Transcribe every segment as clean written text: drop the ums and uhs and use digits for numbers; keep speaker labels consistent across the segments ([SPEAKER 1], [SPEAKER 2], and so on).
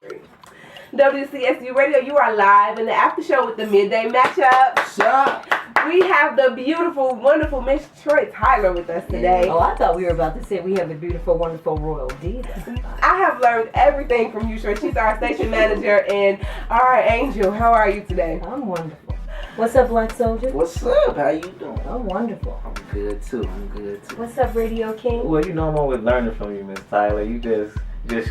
[SPEAKER 1] WCSU Radio, you are live in the after show with the Midday Match Up.
[SPEAKER 2] What's up?
[SPEAKER 1] We have the beautiful, wonderful Miss Troi Tyler with us today.
[SPEAKER 3] Oh, I thought we were about to say we have the beautiful, wonderful Royal Diva.
[SPEAKER 1] I have learned everything from you, Troi. She's our station manager and our angel. How are you today?
[SPEAKER 3] I'm wonderful. What's up, Black Soldier?
[SPEAKER 2] What's up? How you doing?
[SPEAKER 3] I'm wonderful.
[SPEAKER 2] I'm good too.
[SPEAKER 3] What's up, Radio King?
[SPEAKER 4] Well, you know I'm always learning from you, Miss Tyler. You just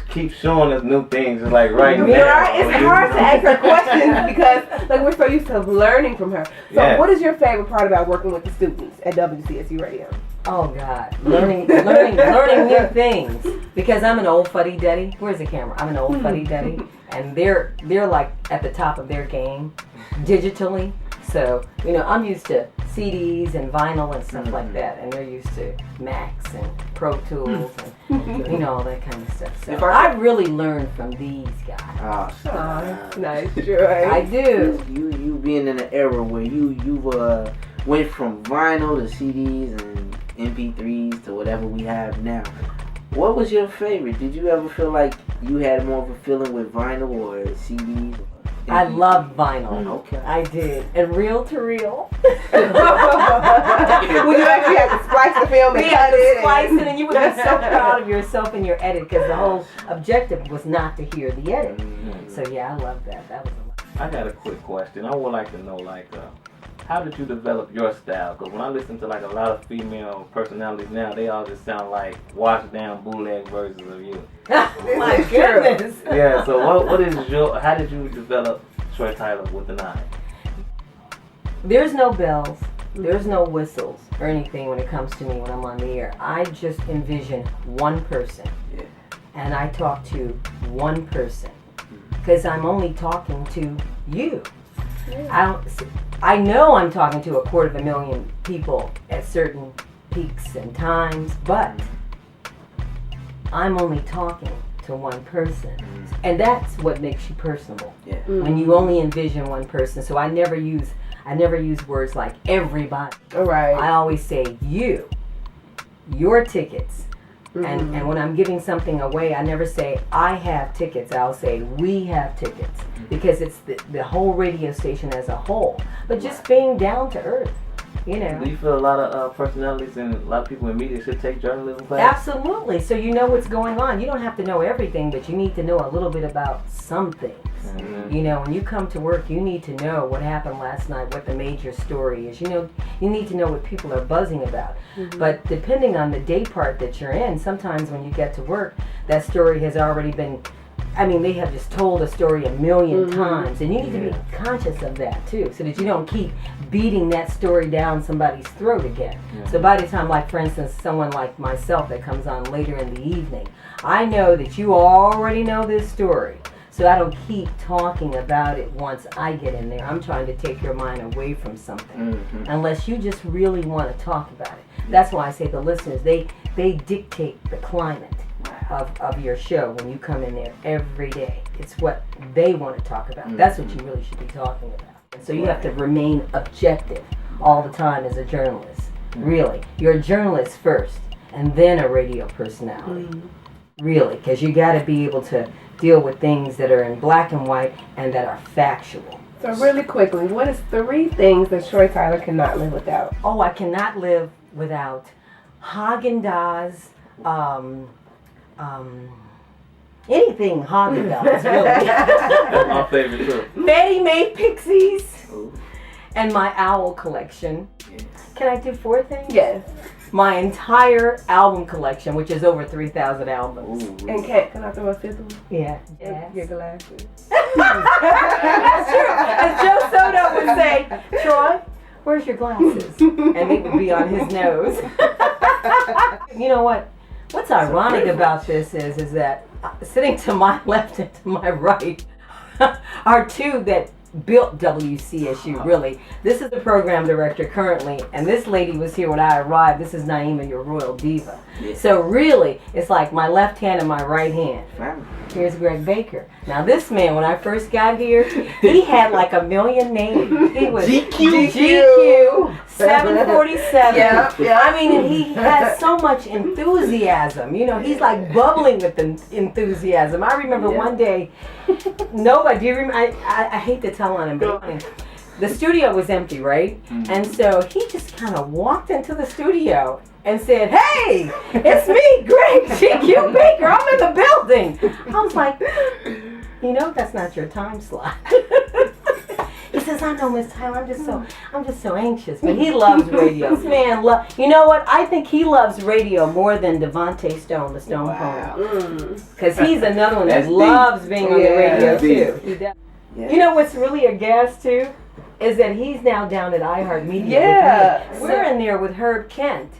[SPEAKER 4] keep showing us new things, just like right now.
[SPEAKER 1] Right? It's hard to ask her questions because like we're so used to learning from her. So what is your favorite part about working with the students at WCSU Radio?
[SPEAKER 3] Oh God, learning new things. Because I'm an old fuddy-duddy. Where's the camera? I'm an old fuddy-duddy, and they're like at the top of their game digitally. So, you know, I'm used to CDs and vinyl and stuff like that, and they're used to Macs and Pro Tools and, you know, all that kind of stuff. So I really learned from these guys.
[SPEAKER 1] Oh, nice, Troi.
[SPEAKER 3] I do.
[SPEAKER 2] You being in an era where you went from vinyl to CDs and MP3s to whatever we have now. What was your favorite? Did you ever feel like you had more of a feeling with vinyl or CDs?
[SPEAKER 3] I love vinyl.
[SPEAKER 2] Okay.
[SPEAKER 3] I did. And reel to reel.
[SPEAKER 1] When you actually have to splice the film and cut it.
[SPEAKER 3] Splice it, and you would be so proud of yourself and your edit because the whole objective was not to hear the edit.
[SPEAKER 2] Mm-hmm.
[SPEAKER 3] So yeah, I love that. That was a lot.
[SPEAKER 4] I got a quick question. I would like to know, how did you develop your style? Because when I listen to a lot of female personalities now, they all just sound like washed down bootleg versions of you.
[SPEAKER 3] My goodness.
[SPEAKER 4] Yeah. So how did you develop Troi Tyler with an eye?
[SPEAKER 3] There's no bells. There's no whistles or anything when it comes to me when I'm on the air. I just envision one person, and I talk to one person because I'm only talking to you. I know I'm talking to 250,000 people at certain peaks and times, but I'm only talking to one person. And that's what makes you personable.
[SPEAKER 2] Yeah.
[SPEAKER 3] When you only envision one person. So I never use words like everybody.
[SPEAKER 1] Right.
[SPEAKER 3] I always say you, your tickets. And when I'm giving something away, I never say I have tickets. I'll say we have tickets because it's the whole radio station as a whole. But just being down to earth, you know.
[SPEAKER 4] Do you feel a lot of personalities and a lot of people in media should take journalism class?
[SPEAKER 3] Absolutely. So you know what's going on. You don't have to know everything, but you need to know a little bit about some things.
[SPEAKER 4] Mm-hmm.
[SPEAKER 3] You know, when you come to work, you need to know what happened last night, what the major story is. You know, you need to know what people are buzzing about. But depending on the day part that you're in, sometimes when you get to work, that story has already been, they have just told a story 1,000,000 times. And you need to be conscious of that too, so that you don't keep beating that story down somebody's throat again. So by the time, like for instance, someone like myself that comes on later in the evening, I know that you already know this story. So I don't keep talking about it once I get in there. I'm trying to take your mind away from something. Unless you just really want to talk about it. That's why I say the listeners, they dictate the climate of your show when you come in there every day. It's what they want to talk about. That's what you really should be talking about. And so you have to remain objective all the time as a journalist. Really. You're a journalist first and then a radio personality. Really. Because you got to be able to deal with things that are in black and white and that are factual.
[SPEAKER 1] So really quickly, what is 3 things that Troi Tyler cannot live without?
[SPEAKER 3] Oh, I cannot live without Haagen-Dazs, anything Haagen-Dazs, really.
[SPEAKER 4] That's my favorite too.
[SPEAKER 3] Betty Mae Pixies, and my owl collection. Can I do 4 things?
[SPEAKER 1] Yes.
[SPEAKER 3] My entire album collection, which is over 3,000 albums.
[SPEAKER 1] And can I throw a 5th one?
[SPEAKER 3] Yeah.
[SPEAKER 1] Your glasses.
[SPEAKER 3] That's true. As Joe Soto would say, Troi, where's your glasses? And they would be on his nose. You know what? What's ironic about this is that sitting to my left and to my right are 2 that built WCSU, really. This is the program director currently, and this lady was here when I arrived. This is Naima, your Royal Diva. So really, it's like my left hand and my right hand. Here's Greg Baker. Now this man, when I first got here, he had like 1,000,000 names. He was GQ, 747.
[SPEAKER 1] Yeah.
[SPEAKER 3] I mean, and he has so much enthusiasm. You know, he's like bubbling with enthusiasm. I remember one day, nobody, do you remember? I hate to tell on him, but the studio was empty, right? And so he just kind of walked into the studio and said, "Hey, it's me, Greg GQ Baker. I'm in the building." I was like, you know, that's not your time slot. He says, "I know, Miss Tyler. I'm just so anxious." But he loves radio. This man you know what? I think he loves radio more than Devontae Stone, the Stone Poem. Because he's another one that loves being on the radio too. You know what's really a gas too? Is that he's now down at iHeartMedia.
[SPEAKER 1] Yeah.
[SPEAKER 3] With me. We're in there with Herb Kent.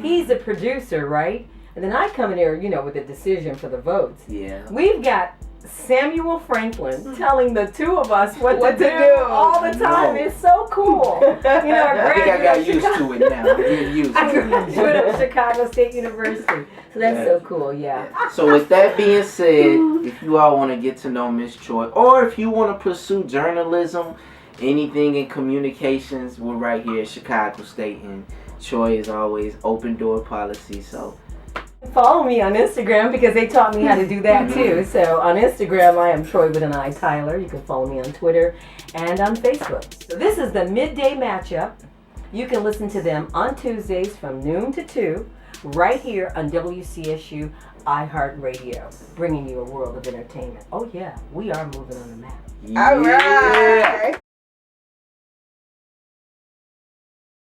[SPEAKER 3] He's a producer, right? And then I come in there, you know, with a decision for the votes.
[SPEAKER 2] Yeah.
[SPEAKER 3] We've got Samuel Franklin telling the two of us what to do all the time. It's so cool. You know,
[SPEAKER 2] I think I got used to it now. I'm getting used to
[SPEAKER 3] I graduated
[SPEAKER 2] it.
[SPEAKER 3] from Chicago State University. So that's so cool, yeah.
[SPEAKER 2] So with that being said, if you all want to get to know Miss Troi, or if you want to pursue journalism, anything in communications, we're right here at Chicago State, and Troi is always open door policy. So
[SPEAKER 3] follow me on Instagram because they taught me how to do that too. So on Instagram, I am Troi with an I, Tyler. You can follow me on Twitter and on Facebook. So this is the Midday Match Up. You can listen to them on Tuesdays from noon to 2 right here on WCSU iHeartRadio, bringing you a world of entertainment. Oh yeah, we are moving on the map.
[SPEAKER 1] All right.